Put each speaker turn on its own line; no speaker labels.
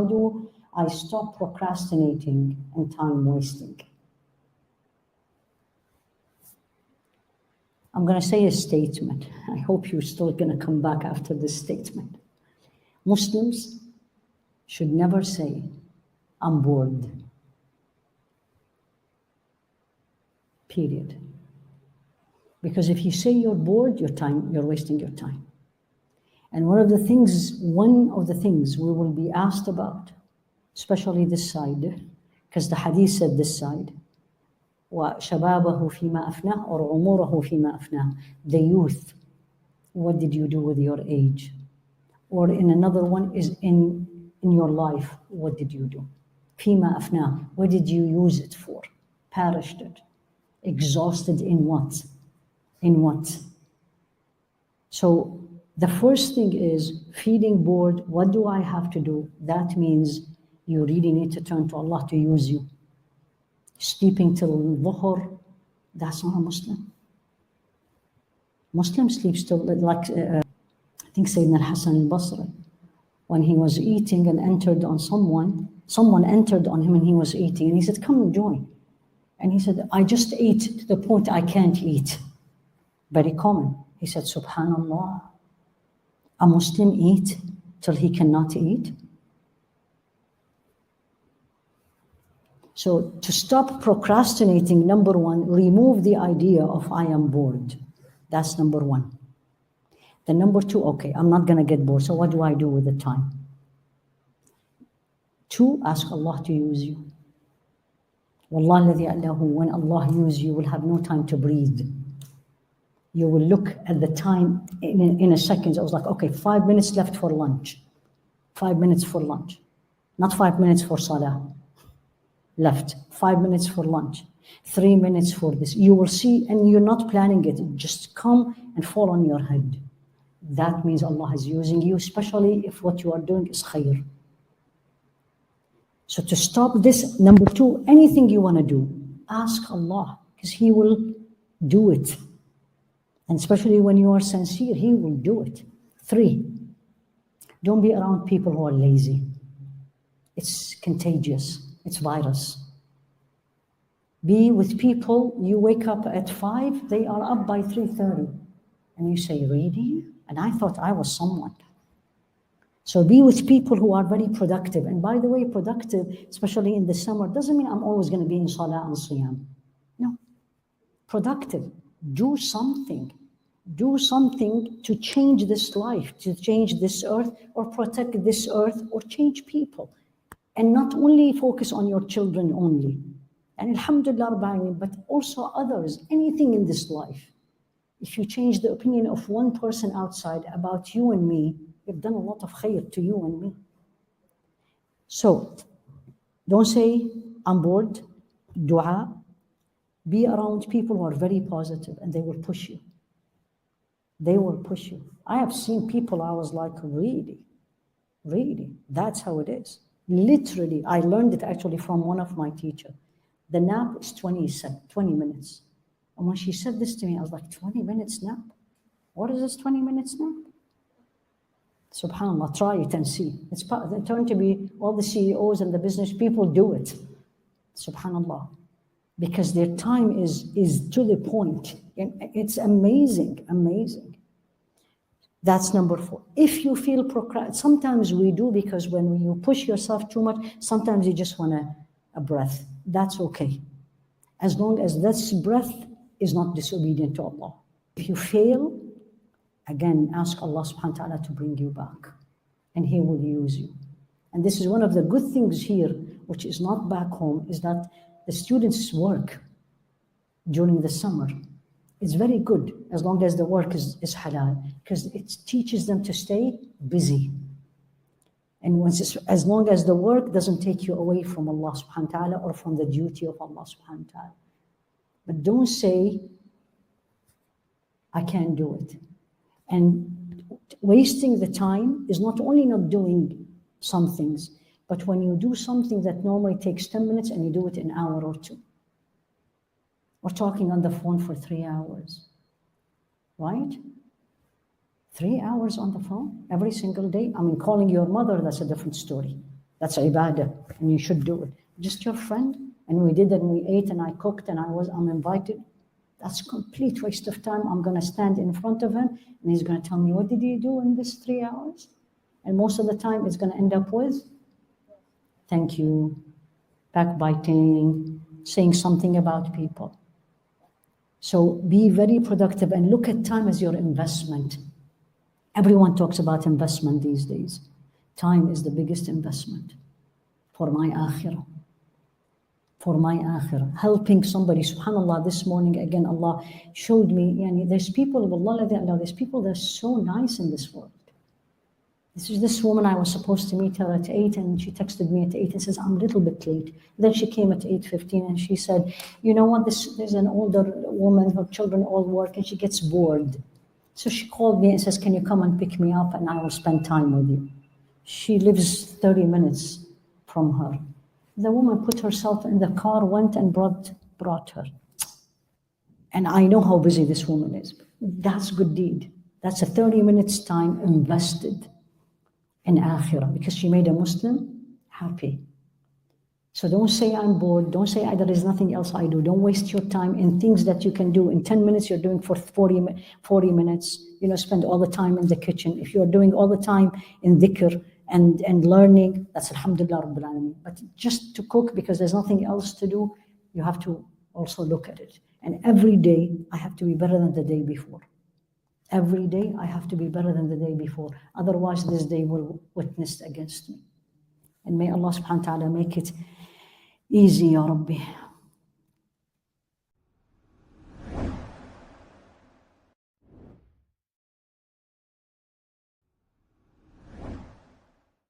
how do I stop procrastinating and time wasting? I'm going to say a statement. I hope you're still going to come back after this statement. Muslims should never say, I'm bored. Period. Because if you say you're bored, you're wasting your time. And one of the things we will be asked about, especially this side, because the hadith said this side, وَشَبَابَهُ فِيمَا أَفْنَاهُ or عُمُرَهُ فِيمَا أَفْنَاهُ, the youth, what did you do with your age? Or in another one is in your life, what did you do? فِيمَا أَفْنَاهُ, what did you use it for? Perished it. Exhausted in what? In what? So the first thing is feeling bored. What do I have to do? That means you really need to turn to Allah to use you. Sleeping till Dhuhr, that's not a Muslim. Muslim sleeps till, like, I think Sayyidina al-Hasan al-Basri, when he was eating and entered on someone entered on him and he was eating, and he said, come and join. And he said, I just ate to the point I can't eat. Very common. He said, Subhanallah, a Muslim eat till he cannot eat? So to stop procrastinating, number one, remove the idea of I am bored. That's number one. Then number two, okay, I'm not going to get bored, so what do I do with the time? Two, ask Allah to use you. Wallahi alladhi, when Allah uses you, you will have no time to breathe. You will look at the time in a second. I was like, okay, 5 minutes left for lunch. 5 minutes for lunch. Not 5 minutes for salah. Left. 5 minutes for lunch. 3 minutes for this. You will see, and you're not planning it. It just come and fall on your head. That means Allah is using you, especially if what you are doing is khair. So to stop this, number two, anything you want to do, ask Allah, because He will do it. And especially when you are sincere, He will do it. Three, don't be around people who are lazy. It's contagious. It's virus. Be with people, you wake up at 5, they are up by 3:30. And you say, really? And I thought I was someone. So be with people who are very productive. And by the way, productive, especially in the summer, doesn't mean I'm always going to be in salah and siyam. No. Productive. Do something. Do something to change this life, to change this earth, or protect this earth, or change people. And not only focus on your children only. And alhamdulillah, Rabbi Ameen, but also others, anything in this life. If you change the opinion of one person outside about you and me, you've done a lot of khair to you and me. So, don't say, I'm bored. Dua. Be around people who are very positive and they will push you. They will push you. I have seen people, I was like, really? Really? That's how it is. Literally, I learned it actually from one of my teachers. The nap is 20 minutes. And when she said this to me, I was like, 20 minutes nap? What is this 20 minutes nap? SubhanAllah, try it and see. It's turned to be all the CEOs and the business people do it. SubhanAllah. Because their time is to the point. It's amazing, amazing. That's number 4. If you feel sometimes we do, because when you push yourself too much, sometimes you just want a breath. That's okay. As long as this breath is not disobedient to Allah. If you fail, again, ask Allah subhanahu wa ta'ala to bring you back. And He will use you. And this is one of the good things here, which is not back home, is that the students work during the summer. It's very good as long as the work is halal, because it teaches them to stay busy. And as long as the work doesn't take you away from Allah subhanahu wa ta'ala or from the duty of Allah subhanahu wa ta'ala. But don't say, I can't do it. And wasting the time is not only not doing some things, but when you do something that normally takes 10 minutes and you do it in an hour or 2. Or talking on the phone for 3 hours, right? 3 hours on the phone every single day. I mean, calling your mother, that's a different story. That's ibadah, and you should do it. Just your friend, and we did it, and we ate, and I cooked, and I'm invited. That's complete waste of time. I'm going to stand in front of him, and he's going to tell me, what did you do in this 3 hours? And most of the time, it's going to end up with, thank you, backbiting, saying something about people. So be very productive and look at time as your investment. Everyone talks about investment these days. Time is the biggest investment for my akhirah. For my akhirah. Helping somebody, subhanAllah, this morning again, Allah showed me, there's people, wallah, there's people that are so nice in this world. This is this woman, I was supposed to meet her at 8, and she texted me at 8 and says, I'm a little bit late. Then she came at 8:15 and she said, you know what, there's an older woman, her children all work, and she gets bored. So she called me and says, can you come and pick me up and I will spend time with you. She lives 30 minutes from her. The woman put herself in the car, went and brought her. And I know how busy this woman is. That's good deed. That's a 30 minutes time invested in akhirah, because she made a Muslim happy. So don't say I'm bored. Don't say there is nothing else I do. Don't waste your time in things that you can do in 10 minutes. You're doing for 40 minutes. Spend all the time in the kitchen. If you're doing all the time in dhikr and learning, that's alhamdulillah rabbil alameen. But just to cook because there's nothing else to do, you have to also look at it. And every day I have to be better than the day before. Every day I have to be better than the day before. Otherwise this day will witness against me. And may Allah subhanahu wa ta'ala make it easy, Ya Rabbi.